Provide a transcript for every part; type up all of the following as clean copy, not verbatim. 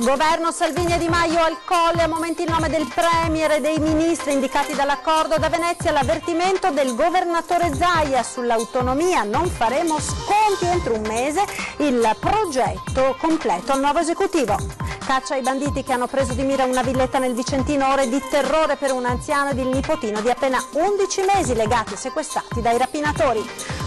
Governo Salvini e Di Maio al Colle, a momenti il nome del Premier e dei ministri indicati dall'accordo. Da Venezia l'avvertimento del governatore Zaia sull'autonomia: non faremo sconti entro un mese, il progetto completo al nuovo esecutivo. Caccia ai banditi che hanno preso di mira una villetta nel Vicentino, ore di terrore per un anziano ed il nipotino di appena 11 mesi legati e sequestrati dai rapinatori.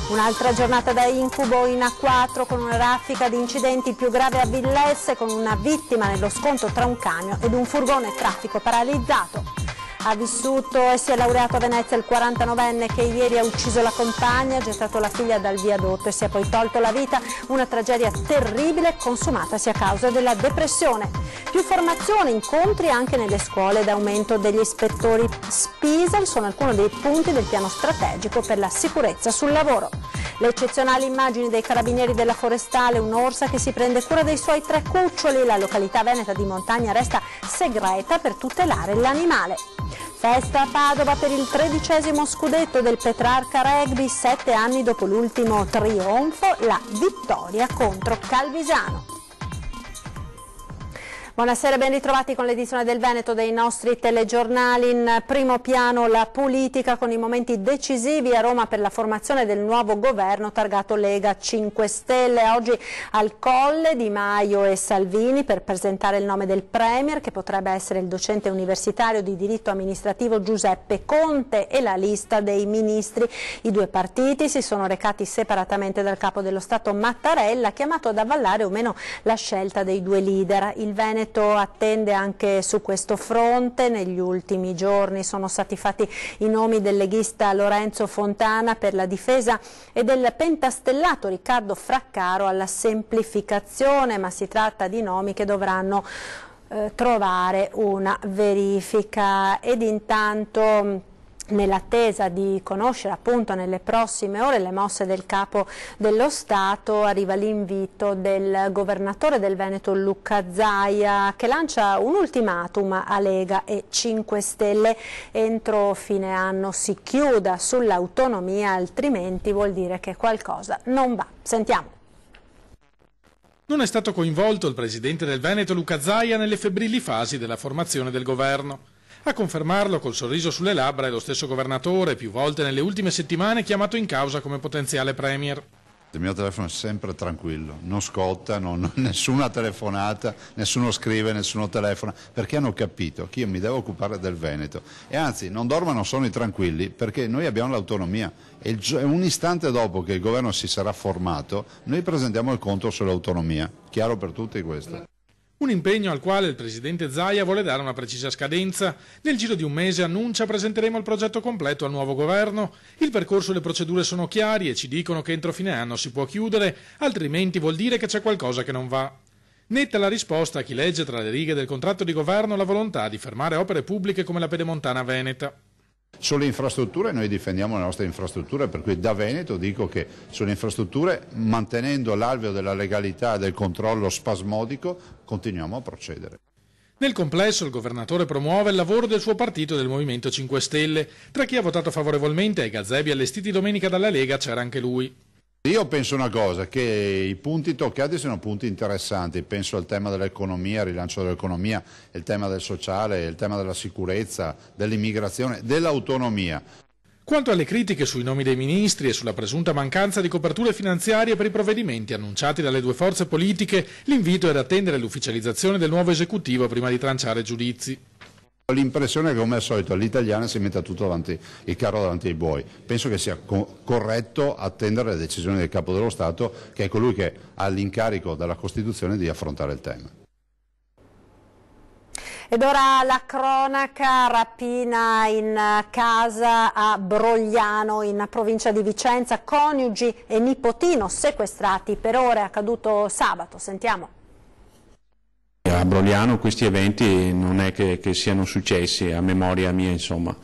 Un'altra giornata da incubo in A4 con una raffica di incidenti, il più grave a Villesse con una vittima nello scontro tra un camion ed un furgone, traffico paralizzato. Ha vissuto e si è laureato a Venezia il 49enne che ieri ha ucciso la compagna, ha gettato la figlia dal viadotto e si è poi tolto la vita. Una tragedia terribile consumatasi a causa della depressione. Più formazione, incontri anche nelle scuole ed aumento degli ispettori Spisa sono alcuni dei punti del piano strategico per la sicurezza sul lavoro. Le eccezionali immagini dei carabinieri della Forestale, un'orsa che si prende cura dei suoi 3 cuccioli. La località veneta di Montagna resta segreta per tutelare l'animale. Festa a Padova per il 13° scudetto del Petrarca Rugby, 7 anni dopo l'ultimo trionfo, la vittoria contro Calvisano. Buonasera e ben ritrovati con l'edizione del Veneto dei nostri telegiornali. In primo piano la politica con i momenti decisivi a Roma per la formazione del nuovo governo targato Lega 5 Stelle. Oggi al Colle Di Maio e Salvini per presentare il nome del Premier, che potrebbe essere il docente universitario di diritto amministrativo Giuseppe Conte, e la lista dei ministri. I due partiti si sono recati separatamente dal capo dello Stato Mattarella, chiamato ad avallare o meno la scelta dei due leader. Il Veneto attende anche su questo fronte. Negli ultimi giorni sono stati fatti i nomi del leghista Lorenzo Fontana per la difesa e del pentastellato Riccardo Fraccaro alla semplificazione, ma si tratta di nomi che dovranno trovare una verifica. Ed intanto, nell'attesa di conoscere appunto nelle prossime ore le mosse del capo dello Stato, arriva l'invito del governatore del Veneto Luca Zaia, che lancia un ultimatum a Lega e 5 Stelle: entro fine anno si chiuda sull'autonomia, altrimenti vuol dire che qualcosa non va. Sentiamo. Non è stato coinvolto il presidente del Veneto Luca Zaia nelle febbrili fasi della formazione del governo. A confermarlo col sorriso sulle labbra è lo stesso governatore, più volte nelle ultime settimane chiamato in causa come potenziale premier. Il mio telefono è sempre tranquillo, non scotta, nessuna telefonata, nessuno scrive, nessuno telefona, perché hanno capito che io mi devo occupare del Veneto. E anzi, non dormono sonni tranquilli, perché noi abbiamo l'autonomia. E un istante dopo che il governo si sarà formato, noi presentiamo il conto sull'autonomia. Chiaro per tutti questo. Un impegno al quale il presidente Zaia vuole dare una precisa scadenza. Nel giro di un mese, annuncia, presenteremo il progetto completo al nuovo governo. Il percorso e le procedure sono chiari e ci dicono che entro fine anno si può chiudere, altrimenti vuol dire che c'è qualcosa che non va. Netta la risposta a chi legge tra le righe del contratto di governo la volontà di fermare opere pubbliche come la Pedemontana Veneta. Sulle infrastrutture noi difendiamo le nostre infrastrutture, per cui da Veneto dico che sulle infrastrutture, mantenendo l'alveo della legalità e del controllo spasmodico, continuiamo a procedere. Nel complesso il governatore promuove il lavoro del suo partito, del Movimento 5 Stelle. Tra chi ha votato favorevolmente ai gazebi allestiti domenica dalla Lega c'era anche lui. Io penso una cosa, che i punti toccati siano punti interessanti, penso al tema dell'economia, il rilancio dell'economia, il tema del sociale, il tema della sicurezza, dell'immigrazione, dell'autonomia. Quanto alle critiche sui nomi dei ministri e sulla presunta mancanza di coperture finanziarie per i provvedimenti annunciati dalle due forze politiche, l'invito è ad attendere l'ufficializzazione del nuovo esecutivo prima di tranciare giudizi. L'impressione è che, come al solito, all'italiana si metta tutto davanti, il carro davanti ai buoi. Penso che sia corretto attendere le decisioni del Capo dello Stato, che è colui che ha l'incarico dalla Costituzione di affrontare il tema. Ed ora la cronaca: rapina in casa a Brogliano, in provincia di Vicenza, coniugi e nipotino sequestrati per ore, accaduto sabato. Sentiamo. A Brogliano questi eventi non è che siano successi a memoria mia, insomma.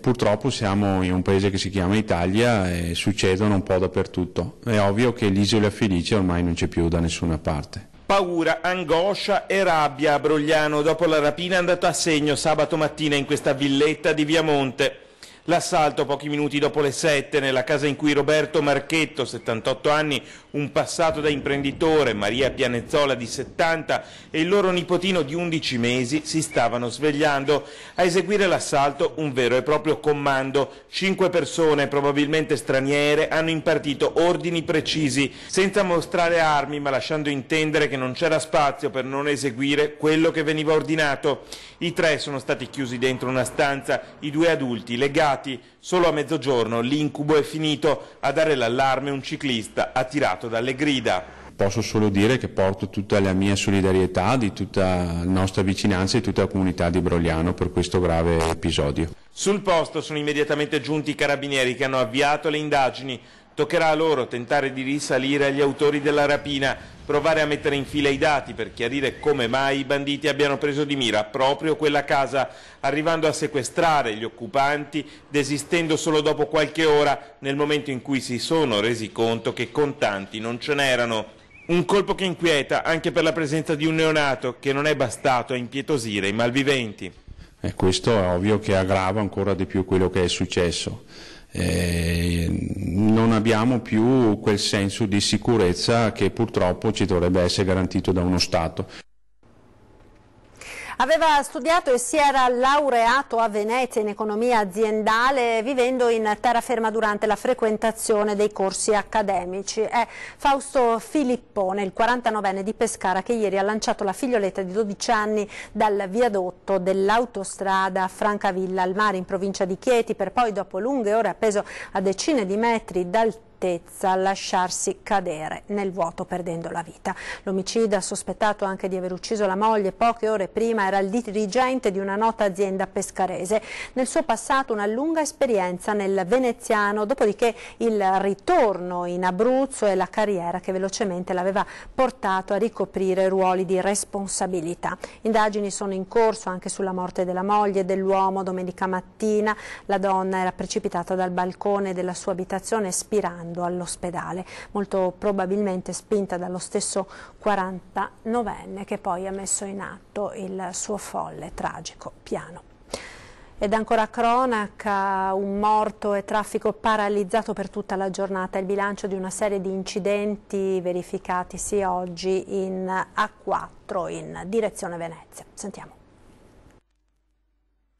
Purtroppo siamo in un paese che si chiama Italia e succedono un po' dappertutto. È ovvio che l'isola felice ormai non c'è più da nessuna parte. Paura, angoscia e rabbia a Brogliano dopo la rapina andata a segno sabato mattina in questa villetta di Viamonte. L'assalto pochi minuti dopo le 7 nella casa in cui Roberto Marchetto, 78 anni, un passato da imprenditore, Maria Pianezzola di 70 e il loro nipotino di 11 mesi si stavano svegliando. A eseguire l'assalto un vero e proprio comando. 5 persone, probabilmente straniere, hanno impartito ordini precisi, senza mostrare armi ma lasciando intendere che non c'era spazio per non eseguire quello che veniva ordinato. I 3 sono stati chiusi dentro una stanza, i 2 adulti legati. Solo a mezzogiorno l'incubo è finito. A dare l'allarme un ciclista attirato dalle grida. Posso solo dire che porto tutta la mia solidarietà, di tutta la nostra vicinanza e tutta la comunità di Brogliano per questo grave episodio. Sul posto sono immediatamente giunti i carabinieri che hanno avviato le indagini. Toccherà a loro tentare di risalire agli autori della rapina, provare a mettere in fila i dati per chiarire come mai i banditi abbiano preso di mira proprio quella casa, arrivando a sequestrare gli occupanti, desistendo solo dopo qualche ora, nel momento in cui si sono resi conto che contanti non ce n'erano. Un colpo che inquieta anche per la presenza di un neonato che non è bastato a impietosire i malviventi. Questo è ovvio che aggrava ancora di più quello che è successo. Non abbiamo più quel senso di sicurezza che purtroppo ci dovrebbe essere garantito da uno Stato. Aveva studiato e si era laureato a Venezia in economia aziendale, vivendo in terraferma durante la frequentazione dei corsi accademici. È Fausto Filippone, il 49enne di Pescara, che ieri ha lanciato la figlioletta di 12 anni dal viadotto dell'autostrada Francavilla al mare in provincia di Chieti, per poi, dopo lunghe ore appeso a decine di metri d'altezza, lasciarsi cadere nel vuoto perdendo la vita. L'omicida, sospettato anche di aver ucciso la moglie poche ore prima, era il dirigente di una nota azienda pescarese. Nel suo passato una lunga esperienza nel veneziano, dopodiché il ritorno in Abruzzo e la carriera che velocemente l'aveva portato a ricoprire ruoli di responsabilità. Indagini sono in corso anche sulla morte della moglie dell'uomo domenica mattina. La donna era precipitata dal balcone della sua abitazione spirando all'ospedale, molto probabilmente spinta dallo stesso 49enne che poi ha messo in atto il suo folle, tragico piano. Ed ancora cronaca, un morto e traffico paralizzato per tutta la giornata, il bilancio di una serie di incidenti verificatisi oggi in A4 in direzione Venezia. Sentiamo.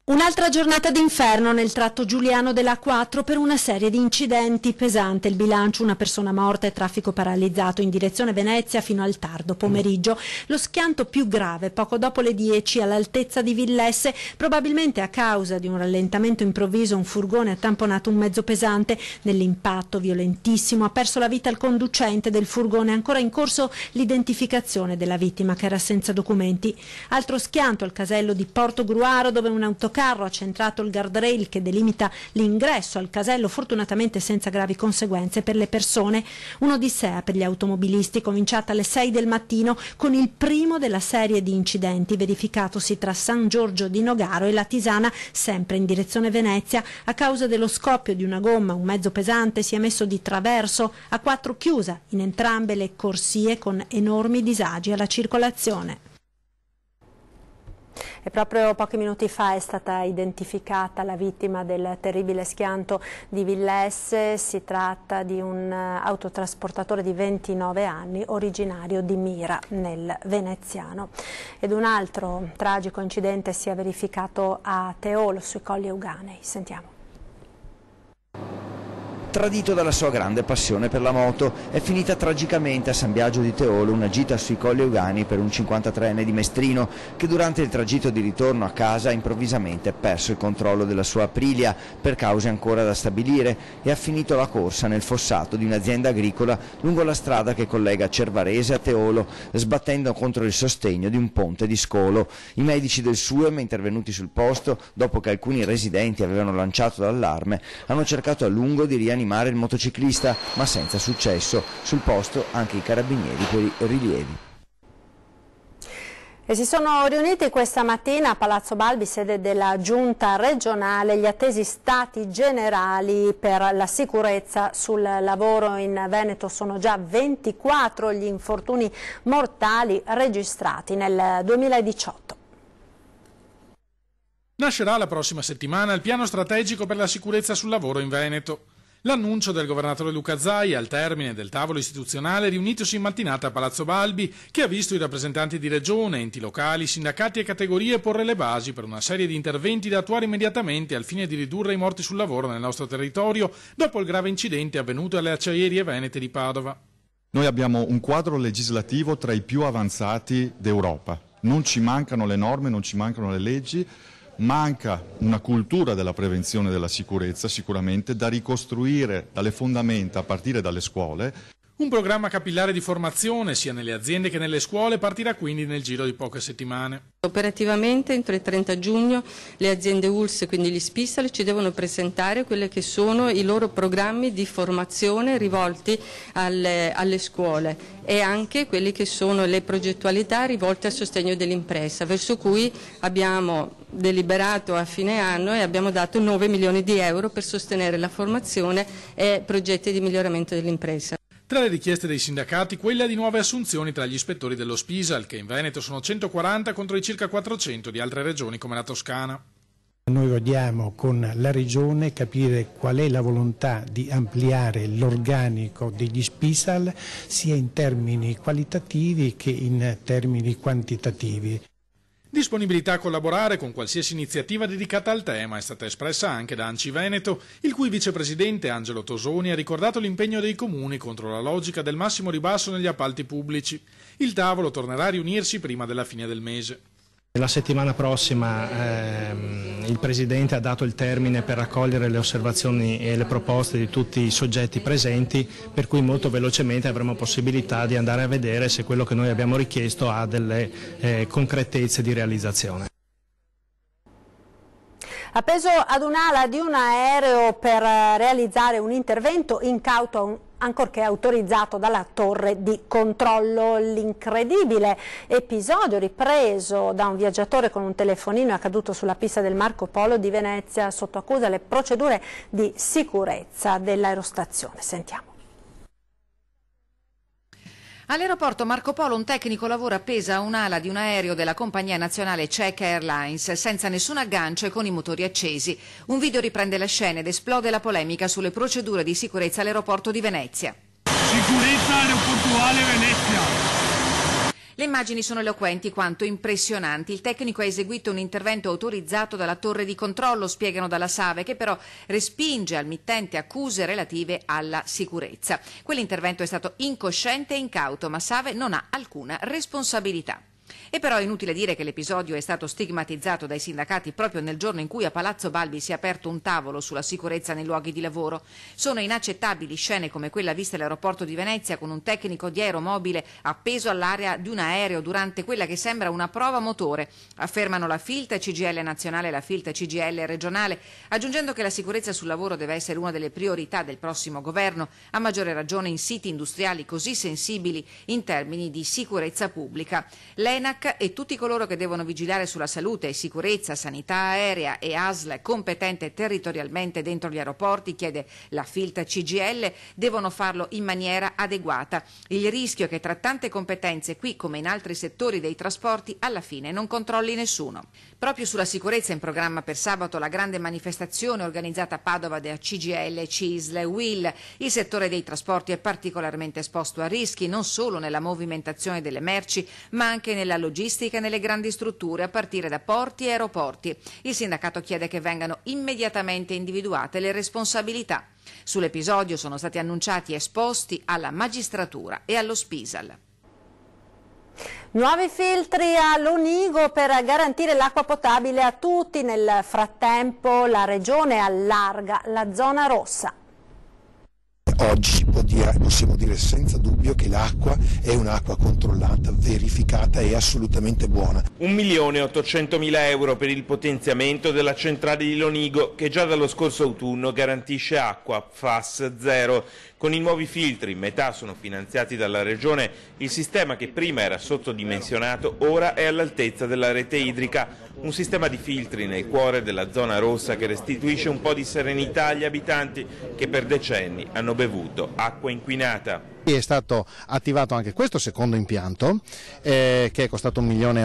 Un'altra giornata d'inferno nel tratto giuliano dell'A4 per una serie di incidenti. Pesante il bilancio, una persona morta e traffico paralizzato in direzione Venezia fino al tardo pomeriggio. Lo schianto più grave poco dopo le 10 all'altezza di Villesse, probabilmente a causa di un rallentamento improvviso. Un furgone ha tamponato un mezzo pesante. Nell'impatto violentissimo ha perso la vita il conducente del furgone, ancora in corso l'identificazione della vittima che era senza documenti. Altro schianto al casello di Portogruaro, dove un autocarro ha centrato il guardrail che delimita l'ingresso al casello, fortunatamente senza gravi conseguenze per le persone. Un'odissea per gli automobilisti cominciata alle 6 del mattino con il primo della serie di incidenti verificatosi tra San Giorgio di Nogaro e La Tisana, sempre in direzione Venezia. A causa dello scoppio di una gomma, un mezzo pesante si è messo di traverso, A4 chiusa in entrambe le corsie con enormi disagi alla circolazione. E proprio pochi minuti fa è stata identificata la vittima del terribile schianto di Villesse. Si tratta di un autotrasportatore di 29 anni, originario di Mira, nel veneziano. Ed un altro tragico incidente si è verificato a Teolo, sui Colli Euganei. Sentiamo. Tradito dalla sua grande passione per la moto, è finita tragicamente a San Biagio di Teolo una gita sui Colli Euganei per un 53enne di Mestrino che durante il tragitto di ritorno a casa ha improvvisamente perso il controllo della sua Aprilia per cause ancora da stabilire e ha finito la corsa nel fossato di un'azienda agricola lungo la strada che collega Cervarese a Teolo, sbattendo contro il sostegno di un ponte di scolo. I medici del SUEM, intervenuti sul posto dopo che alcuni residenti avevano lanciato l'allarme, hanno cercato a lungo di rianimare il motociclista, ma senza successo. Sul posto anche i carabinieri per i rilievi. E si sono riuniti questa mattina a Palazzo Balbi, sede della Giunta regionale, gli attesi stati generali per la sicurezza sul lavoro. In Veneto sono già 24 gli infortuni mortali registrati nel 2018. Nascerà la prossima settimana il piano strategico per la sicurezza sul lavoro in Veneto. L'annuncio del governatore Luca Zaia al termine del tavolo istituzionale riunitosi in mattinata a Palazzo Balbi, che ha visto i rappresentanti di regione, enti locali, sindacati e categorie porre le basi per una serie di interventi da attuare immediatamente al fine di ridurre i morti sul lavoro nel nostro territorio dopo il grave incidente avvenuto alle acciaierie venete di Padova. Noi abbiamo un quadro legislativo tra i più avanzati d'Europa. Non ci mancano le norme, non ci mancano le leggi. Manca una cultura della prevenzione della sicurezza sicuramente da ricostruire dalle fondamenta a partire dalle scuole. Un programma capillare di formazione sia nelle aziende che nelle scuole partirà quindi nel giro di poche settimane. Operativamente entro il 30 giugno le aziende ULSS, quindi gli SPISAL, ci devono presentare quelli che sono i loro programmi di formazione rivolti alle scuole e anche quelli che sono le progettualità rivolte al sostegno dell'impresa, verso cui abbiamo deliberato a fine anno e abbiamo dato 9 milioni di euro per sostenere la formazione e progetti di miglioramento dell'impresa. Tra le richieste dei sindacati, quella di nuove assunzioni tra gli ispettori dello SPISAL, che in Veneto sono 140 contro i circa 400 di altre regioni come la Toscana. Noi vogliamo con la Regione capire qual è la volontà di ampliare l'organico degli SPISAL sia in termini qualitativi che in termini quantitativi. Disponibilità a collaborare con qualsiasi iniziativa dedicata al tema è stata espressa anche da ANCI Veneto, il cui vicepresidente Angelo Tosoni ha ricordato l'impegno dei comuni contro la logica del massimo ribasso negli appalti pubblici. Il tavolo tornerà a riunirsi prima della fine del mese. La settimana prossima il Presidente ha dato il termine per raccogliere le osservazioni e le proposte di tutti i soggetti presenti, per cui molto velocemente avremo possibilità di andare a vedere se quello che noi abbiamo richiesto ha delle concretezze di realizzazione. Appeso ad un'ala di un aereo per realizzare un intervento incauto ancorché autorizzato dalla torre di controllo. L'incredibile episodio ripreso da un viaggiatore con un telefonino è accaduto sulla pista del Marco Polo di Venezia, sotto accusa le procedure di sicurezza dell'aerostazione. Sentiamo. All'aeroporto Marco Polo un tecnico lavora appesa a un'ala di un aereo della compagnia nazionale Czech Airlines senza nessun aggancio e con i motori accesi. Un video riprende la scena ed esplode la polemica sulle procedure di sicurezza all'aeroporto di Venezia. Sicurezza aeroportuale Venezia. Le immagini sono eloquenti quanto impressionanti. Il tecnico ha eseguito un intervento autorizzato dalla torre di controllo, spiegano dalla SAVE, che però respinge al mittente accuse relative alla sicurezza. Quell'intervento è stato incosciente e incauto, ma SAVE non ha alcuna responsabilità. E però è inutile dire che l'episodio è stato stigmatizzato dai sindacati proprio nel giorno in cui a Palazzo Balbi si è aperto un tavolo sulla sicurezza nei luoghi di lavoro. Sono inaccettabili scene come quella vista all'aeroporto di Venezia con un tecnico di aeromobile appeso all'area di un aereo durante quella che sembra una prova motore, affermano la FILT CGIL nazionale e la FILT CGIL regionale, aggiungendo che la sicurezza sul lavoro deve essere una delle priorità del prossimo governo, a maggiore ragione in siti industriali così sensibili in termini di sicurezza pubblica. L'ENAC e tutti coloro che devono vigilare sulla salute, sicurezza, sanità aerea e ASL competente territorialmente dentro gli aeroporti, chiede la FILT CGIL, devono farlo in maniera adeguata. Il rischio è che tra tante competenze, qui come in altri settori dei trasporti, alla fine non controlli nessuno. Proprio sulla sicurezza in programma per sabato la grande manifestazione organizzata a Padova da CGIL, CISL e UIL. Il settore dei trasporti è particolarmente esposto a rischi, non solo nella movimentazione delle merci, ma anche nella logistica e nelle grandi strutture, a partire da porti e aeroporti. Il sindacato chiede che vengano immediatamente individuate le responsabilità. Sull'episodio sono stati annunciati esposti alla magistratura e allo SPISAL. Nuovi filtri all'Onigo per garantire l'acqua potabile a tutti. Nel frattempo la Regione allarga la zona rossa. Oggi possiamo dire senza dubbio che l'acqua è un'acqua controllata, verificata e assolutamente buona. 1.800.000 euro per il potenziamento della centrale di Lonigo, che già dallo scorso autunno garantisce acqua FAS 0. Con i nuovi filtri, metà sono finanziati dalla Regione, il sistema che prima era sottodimensionato ora è all'altezza della rete idrica. Un sistema di filtri nel cuore della zona rossa che restituisce un po' di serenità agli abitanti che per decenni hanno bevuto acqua inquinata. È stato attivato anche questo secondo impianto che è costato 1,8 milioni,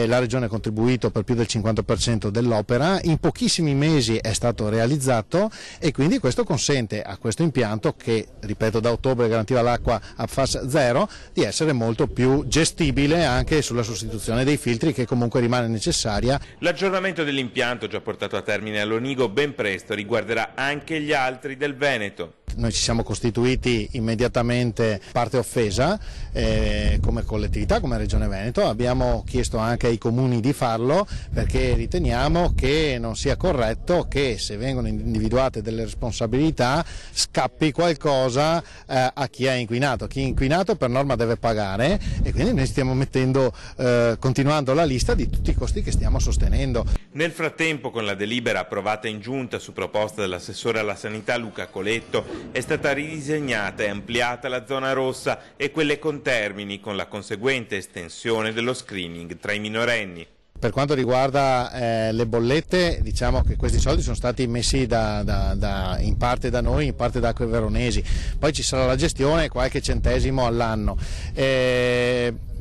la Regione ha contribuito per più del 50% dell'opera, in pochissimi mesi è stato realizzato e quindi questo consente a questo impianto, che ripeto da ottobre garantiva l'acqua a PFAS 0, di essere molto più gestibile anche sulla sostituzione dei filtri, che comunque rimane necessaria. L'aggiornamento dell'impianto, già portato a termine a Lonigo, ben presto riguarderà anche gli altri del Veneto. Noi ci siamo costituiti immediatamente parte offesa come collettività, come Regione Veneto, abbiamo chiesto anche ai comuni di farlo perché riteniamo che non sia corretto che, se vengono individuate delle responsabilità, scappi qualcosa a chi ha inquinato. Chi ha inquinato per norma deve pagare e quindi noi stiamo continuando la lista di tutti i costi che stiamo sostenendo. Nel frattempo, con la delibera approvata in giunta su proposta dell'assessore alla sanità Luca Coletto, è stata ridisegnata e ampliata la zona rossa e quelle con Termini, con la conseguente estensione dello screening tra i minorenni. Per quanto riguarda le bollette, diciamo che questi soldi sono stati messi in parte da noi, in parte da Acque Veronesi, poi ci sarà la gestione, qualche centesimo all'anno.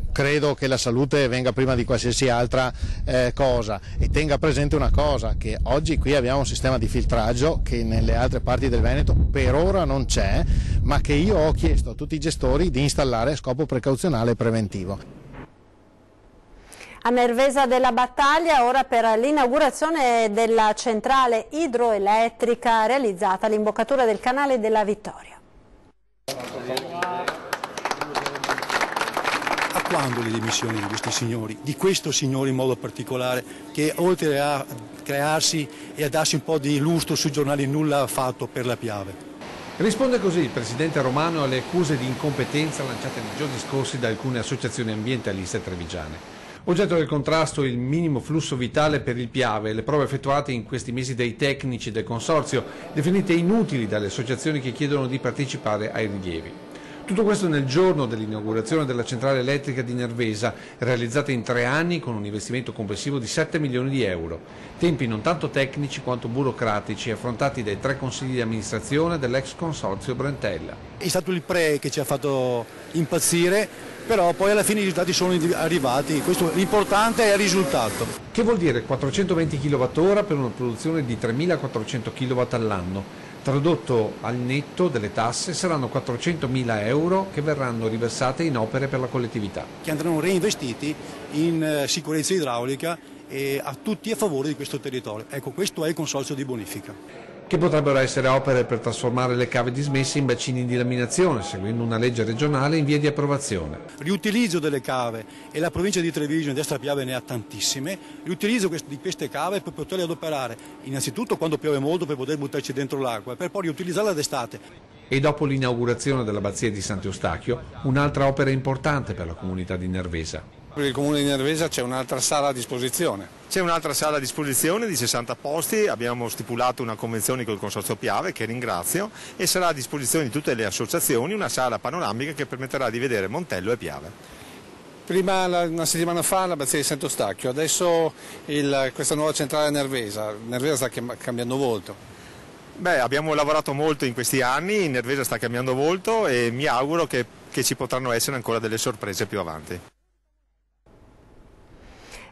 Credo che la salute venga prima di qualsiasi altra cosa, e tenga presente una cosa, che oggi qui abbiamo un sistema di filtraggio che nelle altre parti del Veneto per ora non c'è, ma che io ho chiesto a tutti i gestori di installare a scopo precauzionale e preventivo. A Nervesa della Battaglia, ora per l'inaugurazione della centrale idroelettrica realizzata all'imboccatura del canale della Vittoria. Quando le dimissioni di questi signori, di questo signore in modo particolare, che oltre a crearsi e a darsi un po' di lustro sui giornali nulla ha fatto per la Piave? Risponde così il presidente Romano alle accuse di incompetenza lanciate nei giorni scorsi da alcune associazioni ambientaliste trevigiane. Oggetto del contrasto il minimo flusso vitale per il Piave e le prove effettuate in questi mesi dai tecnici del consorzio, definite inutili dalle associazioni che chiedono di partecipare ai rilievi. Tutto questo nel giorno dell'inaugurazione della centrale elettrica di Nervesa, realizzata in 3 anni con un investimento complessivo di 7 milioni di euro. Tempi non tanto tecnici quanto burocratici, affrontati dai 3 consigli di amministrazione dell'ex consorzio Brentella. È stato il PRE che ci ha fatto impazzire, però poi alla fine i risultati sono arrivati. L'importante è il risultato. Che vuol dire 420 kWh per una produzione di 3.400 kW all'anno. Tradotto al netto delle tasse saranno 400.000 euro che verranno riversate in opere per la collettività. Che andranno reinvestiti in sicurezza idraulica e a tutti a favore di questo territorio. Ecco, questo è il consorzio di bonifica. Che potrebbero essere opere per trasformare le cave dismesse in bacini di laminazione, seguendo una legge regionale in via di approvazione. Riutilizzo delle cave, e la provincia di Treviso in destra Piave ne ha tantissime, riutilizzo di queste cave per poterle adoperare, innanzitutto quando piove molto per poter buttarci dentro l'acqua, per poi riutilizzarla d'estate. E dopo l'inaugurazione dell'abbazia di Sant'Eustachio, un'altra opera importante per la comunità di Nervesa. Per il comune di Nervesa c'è un'altra sala a disposizione. C'è un'altra sala a disposizione di 60 posti, abbiamo stipulato una convenzione col Consorzio Piave, che ringrazio, e sarà a disposizione di tutte le associazioni una sala panoramica che permetterà di vedere Montello e Piave. Prima, una settimana fa, l'abbazia di Sant'Eustachio, adesso questa nuova centrale a Nervesa. Nervesa sta cambiando volto. Beh, abbiamo lavorato molto in questi anni, Nervesa sta cambiando volto e mi auguro che ci potranno essere ancora delle sorprese più avanti.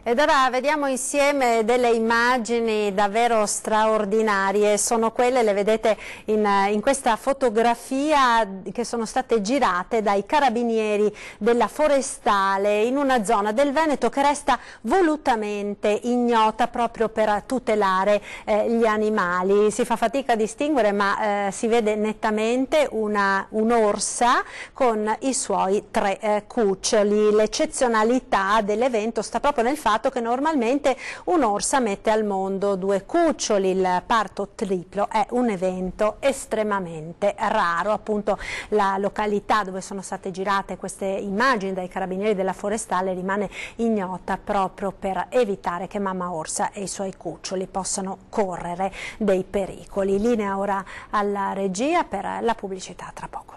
Ed ora vediamo insieme delle immagini davvero straordinarie, sono quelle, le vedete in questa fotografia, che sono state girate dai carabinieri della Forestale in una zona del Veneto che resta volutamente ignota proprio per tutelare gli animali. Si fa fatica a distinguere, ma si vede nettamente un'orsa con i suoi 3 cuccioli. L'eccezionalità dell'evento sta proprio nel fatto che normalmente un'orsa mette al mondo 2 cuccioli, il parto triplo è un evento estremamente raro. Appunto la località dove sono state girate queste immagini dai carabinieri della Forestale rimane ignota proprio per evitare che mamma orsa e i suoi cuccioli possano correre dei pericoli. Linea ora alla regia per la pubblicità, tra poco.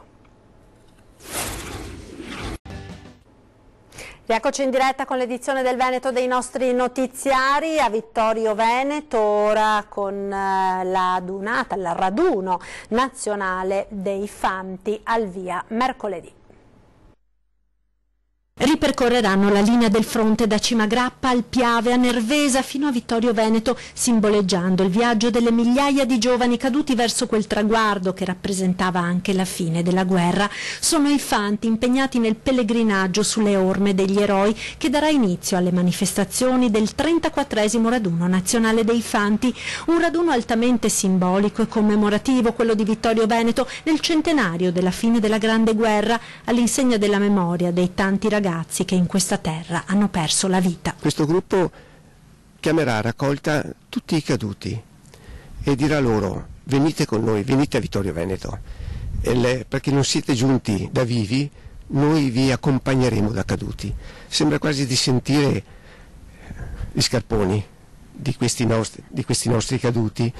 Rieccoci in diretta con l'edizione del Veneto dei nostri notiziari a Vittorio Veneto, ora con il raduno nazionale dei Fanti al via mercoledì. Ripercorreranno la linea del fronte da Cimagrappa al Piave a Nervesa fino a Vittorio Veneto, simboleggiando il viaggio delle migliaia di giovani caduti verso quel traguardo che rappresentava anche la fine della guerra. Sono i Fanti impegnati nel pellegrinaggio sulle orme degli eroi che darà inizio alle manifestazioni del 34esimo raduno nazionale dei Fanti, un raduno altamente simbolico e commemorativo, quello di Vittorio Veneto, nel centenario della fine della Grande Guerra, all'insegna della memoria dei tanti ragazzi che in questa terra hanno perso la vita. Questo gruppo chiamerà a raccolta tutti i caduti e dirà loro: venite con noi, venite a Vittorio Veneto, perché non siete giunti da vivi, noi vi accompagneremo da caduti. Sembra quasi di sentire gli scarponi di questi nostri caduti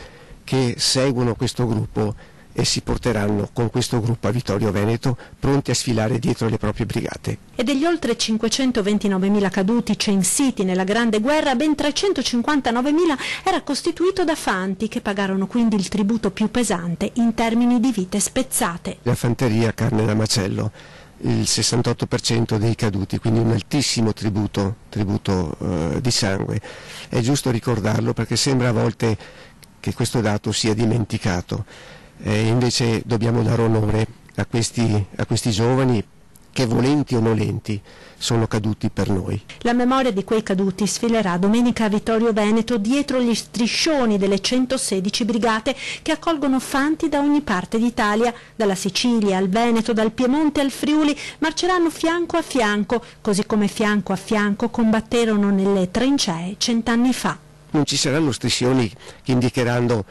che seguono questo gruppo e si porteranno con questo gruppo a Vittorio Veneto, pronti a sfilare dietro le proprie brigate. E degli oltre 529.000 caduti censiti nella Grande Guerra, ben 359.000 era costituito da Fanti, che pagarono quindi il tributo più pesante in termini di vite spezzate. La fanteria carne da macello, il 68% dei caduti, quindi un altissimo tributo di sangue. È giusto ricordarlo perché sembra a volte che questo dato sia dimenticato. Invece dobbiamo dare onore a questi giovani che, volenti o nolenti, sono caduti per noi. La memoria di quei caduti sfilerà domenica a Vittorio Veneto dietro gli striscioni delle 116 brigate che accolgono Fanti da ogni parte d'Italia, dalla Sicilia al Veneto, dal Piemonte al Friuli. Marceranno fianco a fianco, così come fianco a fianco combatterono nelle trincee 100 anni fa. Non ci saranno striscioni che indicheranno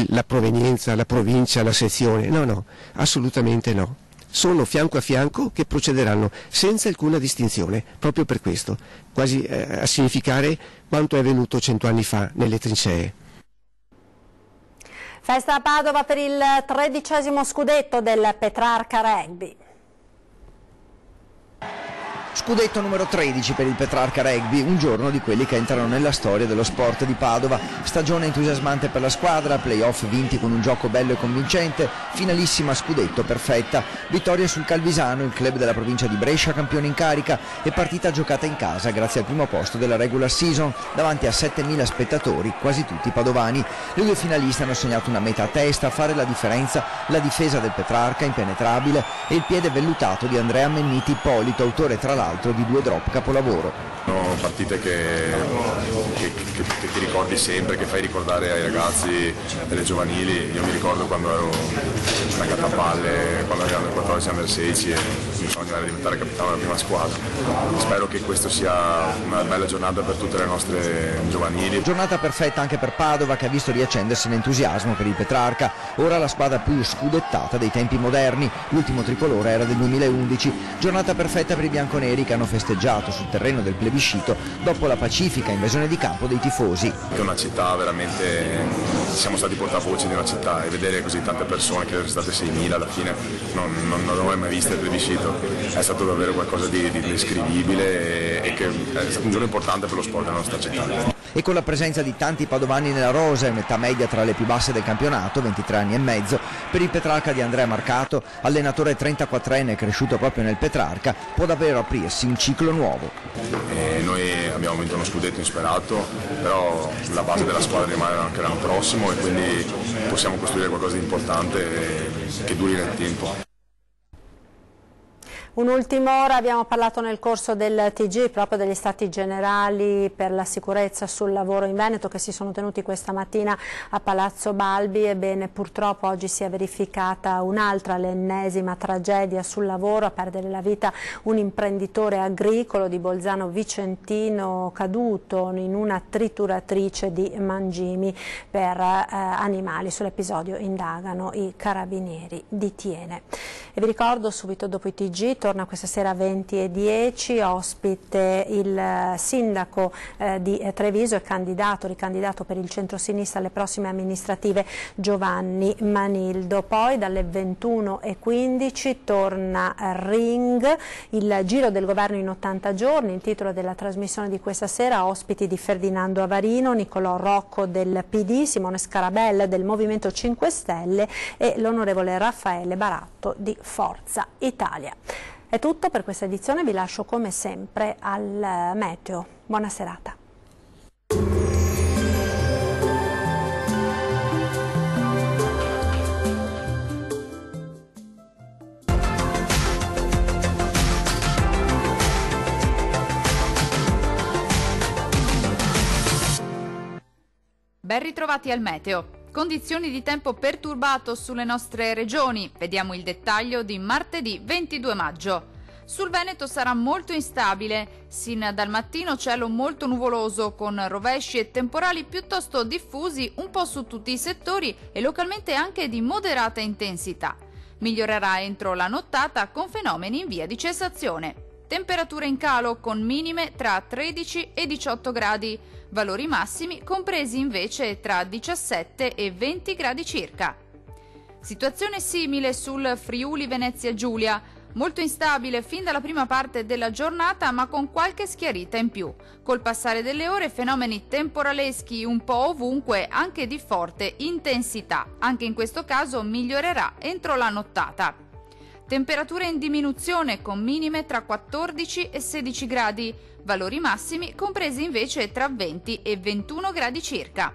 la provenienza, la provincia, la sezione, no, assolutamente no. Sono fianco a fianco che procederanno senza alcuna distinzione, proprio per questo, quasi a significare quanto è avvenuto 100 anni fa nelle trincee. Festa a Padova per il 13° scudetto del Petrarca Rugby. Scudetto numero 13 per il Petrarca Rugby, un giorno di quelli che entrano nella storia dello sport di Padova. Stagione entusiasmante per la squadra, playoff vinti con un gioco bello e convincente, finalissima scudetto perfetta, vittoria sul Calvisano, il club della provincia di Brescia campione in carica, e partita giocata in casa grazie al primo posto della regular season davanti a 7.000 spettatori, quasi tutti padovani. Le due finaliste hanno segnato una meta a testa, a fare la differenza la difesa del Petrarca impenetrabile e il piede vellutato di Andrea Menniti Ippolito, autore tra l'altro di 2 drop capolavoro. Sono partite che ti ricordi sempre, che fai ricordare ai ragazzi delle giovanili. Io mi ricordo quando ero una gattapalle, quando avevamo il 14 under 16 e il sogno era diventare capitano della prima squadra. Spero che questo sia una bella giornata per tutte le nostre giovanili. Giornata perfetta anche per Padova, che ha visto riaccendersi l'entusiasmo per il Petrarca, ora la squadra più scudettata dei tempi moderni. L'ultimo tricolore era del 2011. Giornata perfetta per i bianconeri, che hanno festeggiato sul terreno del plebiscito dopo la pacifica invasione di campo dei tifosi. È una città veramente, siamo stati portavoce di una città, e vedere così tante persone, che erano state 6.000 alla fine, non l'avevo mai vista il plebiscito. È stato davvero qualcosa di indescrivibile e che è stato un giorno importante per lo sport della nostra città. E con la presenza di tanti padovani nella rosa, in età media tra le più basse del campionato, 23 anni e mezzo, per il Petrarca di Andrea Marcato, allenatore 34enne cresciuto proprio nel Petrarca, può davvero aprirsi un ciclo nuovo. Noi abbiamo vinto uno scudetto insperato, però la base della squadra rimane anche l'anno prossimo e quindi possiamo costruire qualcosa di importante che duri nel tempo. Un'ultima ora, abbiamo parlato nel corso del TG proprio degli stati generali per la sicurezza sul lavoro in Veneto che si sono tenuti questa mattina a Palazzo Balbi. Ebbene, purtroppo oggi si è verificata un'altra, l'ennesima tragedia sul lavoro, a perdere la vita un imprenditore agricolo di Bolzano Vicentino, caduto in una trituratrice di mangimi per animali. Sull'episodio indagano i carabinieri di Tiene. E vi ricordo, subito dopo i TG torna questa sera a 20:10, ospite il sindaco di Treviso e ricandidato per il centro-sinistra alle prossime amministrative Giovanni Manildo. Poi dalle 21:15 torna Ring, il giro del governo in 80 giorni, il titolo della trasmissione di questa sera, ospiti di Ferdinando Avarino, Nicolò Rocco del PD, Simone Scarabella del Movimento 5 Stelle e l'onorevole Raffaele Baratto di Forza Italia. È tutto per questa edizione, vi lascio come sempre al meteo. Buona serata. Ben ritrovati al meteo. Condizioni di tempo perturbato sulle nostre regioni. Vediamo il dettaglio di martedì 22 maggio. Sul Veneto sarà molto instabile. Sin dal mattino cielo molto nuvoloso con rovesci e temporali piuttosto diffusi un po' su tutti i settori e localmente anche di moderata intensità. Migliorerà entro la nottata con fenomeni in via di cessazione. Temperature in calo con minime tra 13 e 18 gradi, valori massimi compresi invece tra 17 e 20 gradi circa. Situazione simile sul Friuli Venezia Giulia, molto instabile fin dalla prima parte della giornata ma con qualche schiarita in più. Col passare delle ore fenomeni temporaleschi un po' ovunque, anche di forte intensità. Anche in questo caso migliorerà entro la nottata. Temperature in diminuzione con minime tra 14 e 16 gradi, valori massimi compresi invece tra 20 e 21 gradi circa.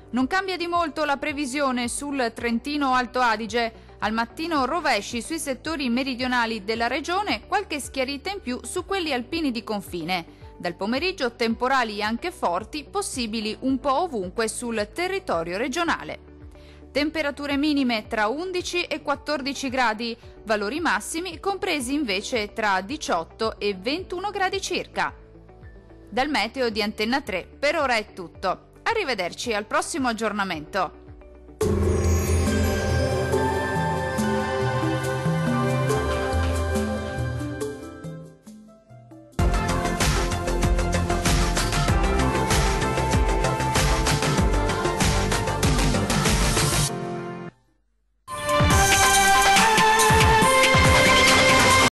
Non cambia di molto la previsione sul Trentino Alto Adige. Al mattino rovesci sui settori meridionali della regione, qualche schiarita in più su quelli alpini di confine. Dal pomeriggio temporali anche forti, possibili un po' ovunque sul territorio regionale. Temperature minime tra 11 e 14 gradi, valori massimi compresi invece tra 18 e 21 gradi circa. Dal meteo di Antenna 3 per ora è tutto. Arrivederci al prossimo aggiornamento.